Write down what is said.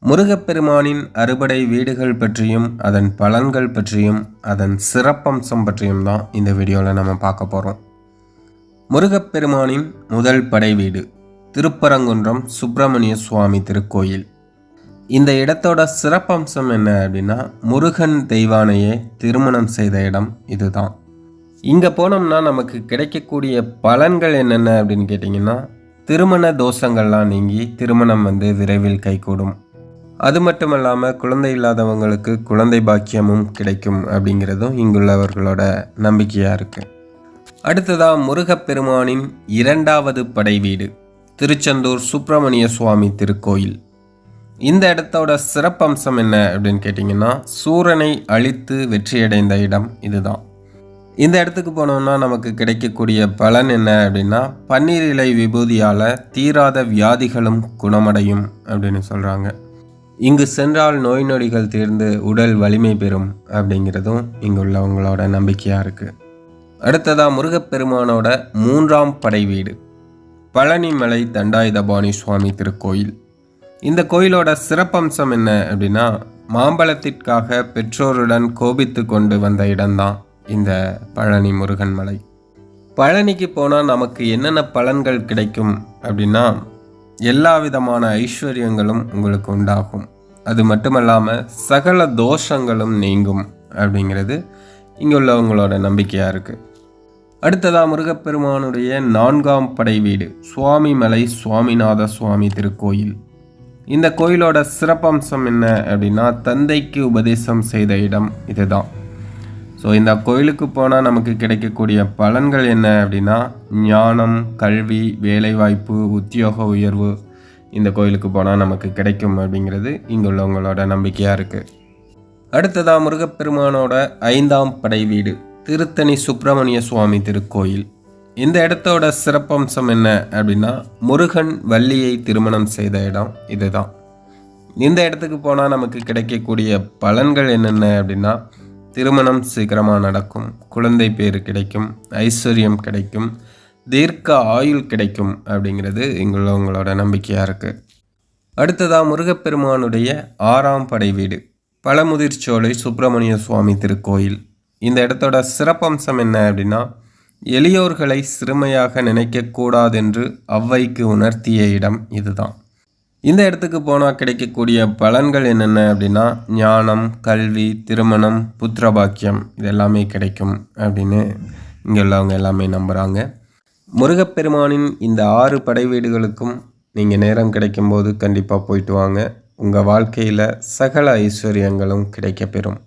முருகப்பெருமானின் அறுபடை வீடுகள் பற்றியும் அதன் பலன்கள் பற்றியும் அதன் சிறப்பம்சம் பற்றியும் தான் இந்த வீடியோவில் நம்ம பார்க்க போகிறோம். முருகப்பெருமானின் முதல் படை வீடு திருப்பரங்குன்றம் சுப்பிரமணிய சுவாமி திருக்கோயில். இந்த இடத்தோட சிறப்பம்சம் என்ன அப்படின்னா, முருகன் தெய்வானையே திருமணம் செய்த இடம் இதுதான். இங்கே போனோம்னா நமக்கு கிடைக்கக்கூடிய பலன்கள் என்னென்ன அப்படின்னு கேட்டிங்கன்னா, திருமண தோஷங்கள்லாம் நீங்கி திருமணம் விரைவில் கைகூடும். அது மட்டும் இல்லாமல் குழந்தை இல்லாதவங்களுக்கு குழந்தை பாக்கியமும் கிடைக்கும் அப்படிங்கிறதும் இங்குள்ளவர்களோட நம்பிக்கையாக இருக்குது. அடுத்ததாக முருகப்பெருமானின் இரண்டாவது படை வீடு திருச்செந்தூர் சுப்பிரமணிய சுவாமி திருக்கோயில். இந்த இடத்தோட சிறப்பம்சம் என்ன அப்படின்னு கேட்டிங்கன்னா, சூரனை அழித்து வெற்றியடைந்த இடம் இதுதான். இந்த இடத்துக்கு போனோம்னா நமக்கு கிடைக்கக்கூடிய பலன் என்ன அப்படின்னா, பன்னீர் இலை விபூதியால் தீராத வியாதிகளும் குணமடையும் அப்படின்னு சொல்கிறாங்க. இங்கு சென்றால் நோய் நொடிகள் தீர்ந்து உடல் வலிமை பெறும் அப்படிங்கிறதும் இங்குள்ளவங்களோட நம்பிக்கையாக இருக்குது. அடுத்ததாக முருகப்பெருமானோட மூன்றாம் படை வீடு பழனிமலை தண்டாயுதபாணி சுவாமி திருக்கோயில். இந்த கோயிலோட சிறப்பம்சம் என்ன அப்படின்னா, மாம்பழத்திற்காக பெற்றோருடன் கோபித்து கொண்டு வந்த இடம்தான் இந்த பழனி முருகன் மலை. பழனிக்கு போனால் நமக்கு என்னென்ன பலன்கள் கிடைக்கும் அப்படின்னா, எல்லா விதமான ஐஸ்வர்யங்களும் உங்களுக்கு உண்டாகும். அது மட்டுமல்லாமல் சகல தோஷங்களும் நீங்கும் அப்படிங்கிறது இங்கே உள்ளவங்களோட நம்பிக்கையாக இருக்குது. அடுத்ததாக முருகப்பெருமானுடைய நான்காம் படை வீடு சுவாமிமலை சுவாமிநாத சுவாமி திருக்கோயில். இந்த கோயிலோட சிறப்பம்சம் என்ன அப்படின்னா, தந்தைக்கு உபதேசம் செய்த இடம் இதுதான். ஸோ இந்த கோயிலுக்கு போனால் நமக்கு கிடைக்கக்கூடிய பலன்கள் என்ன அப்படின்னா, ஞானம், கல்வி, வேலைவாய்ப்பு, உத்தியோக உயர்வு இந்த கோயிலுக்கு போனால் நமக்கு கிடைக்கும் அப்படிங்கிறது இங்கே உள்ளவங்களோட நம்பிக்கையாக இருக்குது. அடுத்ததாக முருகப்பெருமானோட ஐந்தாம் படை வீடு திருத்தணி சுப்பிரமணிய சுவாமி திருக்கோயில். இந்த இடத்தோட சிறப்பம்சம் என்ன அப்படின்னா, முருகன் வள்ளியை திருமணம் செய்த இடம் இதுதான். இந்த இடத்துக்கு போனால் நமக்கு கிடைக்கக்கூடிய பலன்கள் என்னென்ன அப்படின்னா, திருமணம் சீக்கிரமாக நடக்கும், குழந்தை பேர் கிடைக்கும், ஐஸ்வர்யம் கிடைக்கும், தீர்க்க ஆயுள் கிடைக்கும் அப்படிங்கிறது இங்குள்ளவங்களோட நம்பிக்கையாக இருக்குது. அடுத்ததாக முருகப்பெருமானுடைய ஆறாம் படை வீடு பழமுதிர்ச்சோலை சுப்பிரமணிய சுவாமி திருக்கோயில். இந்த இடத்தோட சிறப்பம்சம் என்ன அப்படின்னா, எளியோர்களை சிறுமையாக நினைக்கக்கூடாதென்று ஔவைக்கு உணர்த்திய இடம் இதுதான். இந்த இடத்துக்கு போனால் கிடைக்கக்கூடிய பலன்கள் என்னென்ன அப்படின்னா, ஞானம், கல்வி, திருமணம், புத்திரபாக்கியம் இது எல்லாமே கிடைக்கும் அப்படின்னு இங்கே உள்ளவங்க எல்லாமே நம்புகிறாங்க. முருகப்பெருமானின் இந்த 6 படை வீடுகளுக்கும் நீங்கள் நேரம் கிடைக்கும்போது கண்டிப்பாக போயிட்டு வாங்க. உங்கள் வாழ்க்கையில் சகல ஐஸ்வர்யங்களும் கிடைக்கப்பெறும்.